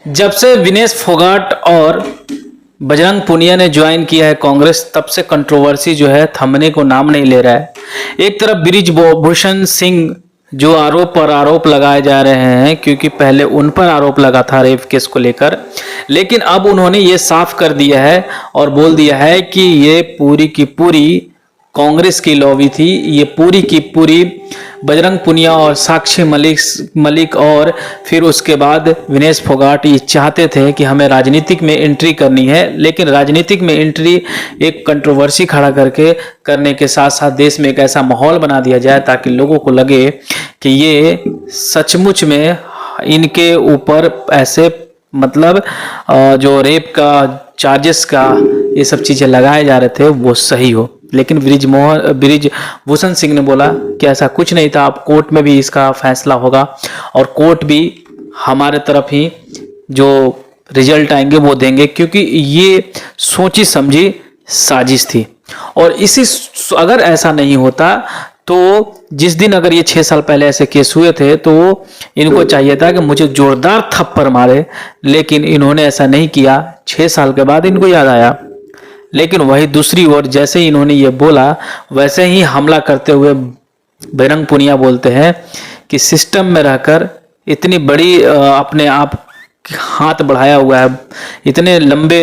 जब से विनेश फोगाट और बजरंग पुनिया ने ज्वाइन किया है कांग्रेस, तब से कंट्रोवर्सी जो है थमने को नाम नहीं ले रहा है। एक तरफ बृजभूषण सिंह जो आरोप पर आरोप लगाए जा रहे हैं, क्योंकि पहले उन पर आरोप लगा था रेप केस को लेकर, लेकिन अब उन्होंने ये साफ कर दिया है और बोल दिया है कि ये पूरी की पूरी कांग्रेस की लॉबी थी। ये पूरी की पूरी बजरंग पुनिया और साक्षी मलिक और फिर उसके बाद विनेश फोगाट ये चाहते थे कि हमें राजनीतिक में एंट्री करनी है, लेकिन राजनीतिक में एंट्री एक कंट्रोवर्सी खड़ा करके करने के साथ साथ देश में एक ऐसा माहौल बना दिया जाए ताकि लोगों को लगे कि ये सचमुच में इनके ऊपर ऐसे मतलब जो रेप का चार्जेस का ये सब चीज़ें लगाए जा रहे थे वो सही हो। लेकिन बृजभूषण सिंह ने बोला कि ऐसा कुछ नहीं था, अब कोर्ट में भी इसका फैसला होगा और कोर्ट भी हमारे तरफ ही जो रिजल्ट आएंगे वो देंगे, क्योंकि ये सोची समझी साजिश थी। और इसी अगर ऐसा नहीं होता तो जिस दिन अगर ये 6 साल पहले ऐसे केस हुए थे तो इनको चाहिए था कि मुझे जोरदार थप्पड़ मारे, लेकिन इन्होंने ऐसा नहीं किया। 6 साल के बाद इनको याद आया। लेकिन वही दूसरी ओर जैसे ही इन्होंने ये बोला वैसे ही हमला करते हुए बजरंग पुनिया बोलते हैं कि सिस्टम में रहकर इतनी बड़ी अपने आप हाथ बढ़ाया हुआ है, इतने लंबे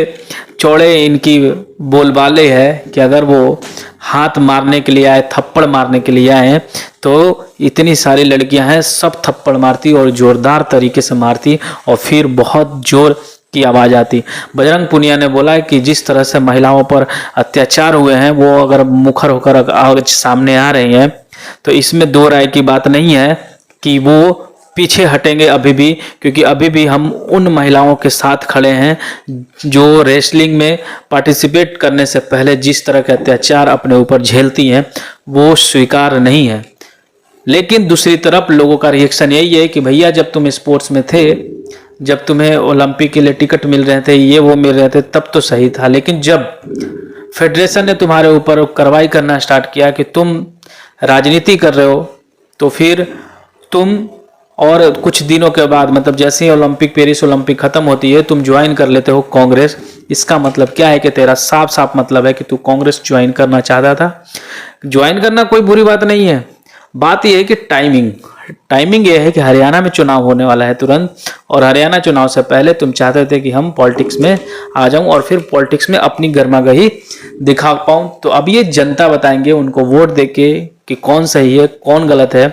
चौड़े इनकी बोलबाले है कि अगर वो हाथ मारने के लिए आए, थप्पड़ मारने के लिए आए तो इतनी सारी लड़कियां हैं, सब थप्पड़ मारती और जोरदार तरीके से मारती और फिर बहुत जोर की आवाज़ आती। बजरंग पुनिया ने बोला कि जिस तरह से महिलाओं पर अत्याचार हुए हैं वो अगर मुखर होकर आज सामने आ रही हैं तो इसमें दो राय की बात नहीं है कि वो पीछे हटेंगे अभी भी, क्योंकि अभी भी हम उन महिलाओं के साथ खड़े हैं जो रेसलिंग में पार्टिसिपेट करने से पहले जिस तरह के अत्याचार अपने ऊपर झेलती हैं वो स्वीकार नहीं है। लेकिन दूसरी तरफ लोगों का रिएक्शन यही है कि भैया जब तुम स्पोर्ट्स में थे, जब तुम्हें ओलंपिक के लिए टिकट मिल रहे थे, ये वो मिल रहे थे, तब तो सही था, लेकिन जब फेडरेशन ने तुम्हारे ऊपर कार्रवाई करना स्टार्ट किया कि तुम राजनीति कर रहे हो, तो फिर तुम और कुछ दिनों के बाद मतलब जैसे ही ओलंपिक पेरिस ओलंपिक खत्म होती है तुम ज्वाइन कर लेते हो कांग्रेस। इसका मतलब क्या है कि तेरा साफ साफ मतलब है कि तू कांग्रेस ज्वाइन करना चाहता था। ज्वाइन करना कोई बुरी बात नहीं है, बात यह है कि टाइमिंग ये है कि हरियाणा में चुनाव होने वाला है तुरंत, और हरियाणा चुनाव से पहले तुम चाहते थे कि हम पॉलिटिक्स में आ जाऊं और फिर पॉलिटिक्स में अपनी गर्मागही दिखा पाऊं। तो अब ये जनता बताएंगे उनको वोट देके कि कौन सही है कौन गलत है।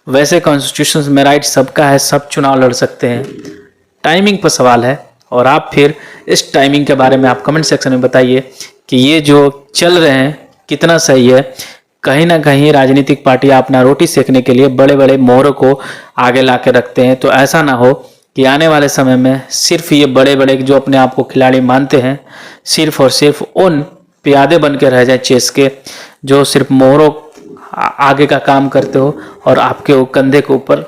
वैसे कॉन्स्टिट्यूशन में राइट सबका है, सब चुनाव लड़ सकते हैं, टाइमिंग पर सवाल है। और आप फिर इस टाइमिंग के बारे में आप कमेंट सेक्शन में बताइए कि ये जो चल रहे हैं कितना सही है। कहीं ना कहीं राजनीतिक पार्टियां अपना रोटी सेकने के लिए बड़े बड़े मोहरों को आगे ला के रखते हैं, तो ऐसा ना हो कि आने वाले समय में सिर्फ ये बड़े बड़े जो अपने आप को खिलाड़ी मानते हैं सिर्फ और सिर्फ उन प्यादे बन के रह जाए चेस के, जो सिर्फ मोहरों आगे का काम करते हो और आपके कंधे के ऊपर।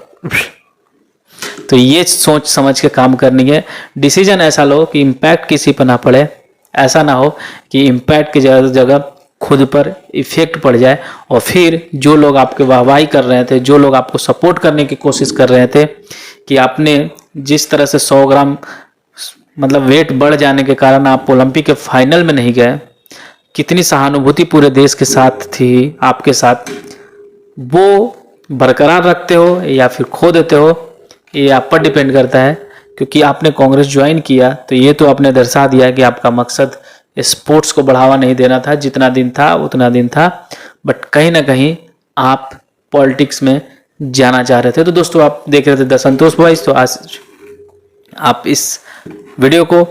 तो ये सोच समझ के काम करनी है, डिसीजन ऐसा लो कि इम्पैक्ट किसी पर ना पड़े, ऐसा ना हो कि इम्पैक्ट की जगह खुद पर इफेक्ट पड़ जाए और फिर जो लोग आपके वाहवाही कर रहे थे, जो लोग आपको सपोर्ट करने की कोशिश कर रहे थे कि आपने जिस तरह से 100 ग्राम मतलब वेट बढ़ जाने के कारण आप ओलंपिक के फाइनल में नहीं गए, कितनी सहानुभूति पूरे देश के साथ थी आपके साथ, वो बरकरार रखते हो या फिर खो देते हो, ये आप पर डिपेंड करता है। क्योंकि आपने कांग्रेस ज्वाइन किया तो ये तो आपने दर्शा दिया कि आपका मकसद स्पोर्ट्स को बढ़ावा नहीं देना था, जितना दिन था उतना दिन था, बट कहीं ना कहीं आप पॉलिटिक्स में जाना चाह रहे थे। तो दोस्तों आप देख रहे थे द संतोष वॉइस, तो आज आप इस वीडियो को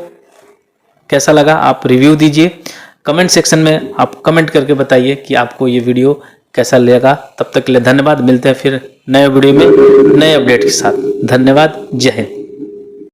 कैसा लगा आप रिव्यू दीजिए, कमेंट सेक्शन में आप कमेंट करके बताइए कि आपको ये वीडियो कैसा लगा। तब तक के लिए धन्यवाद, मिलते हैं फिर नए वीडियो में नए अपडेट के साथ। धन्यवाद, जय हिंद।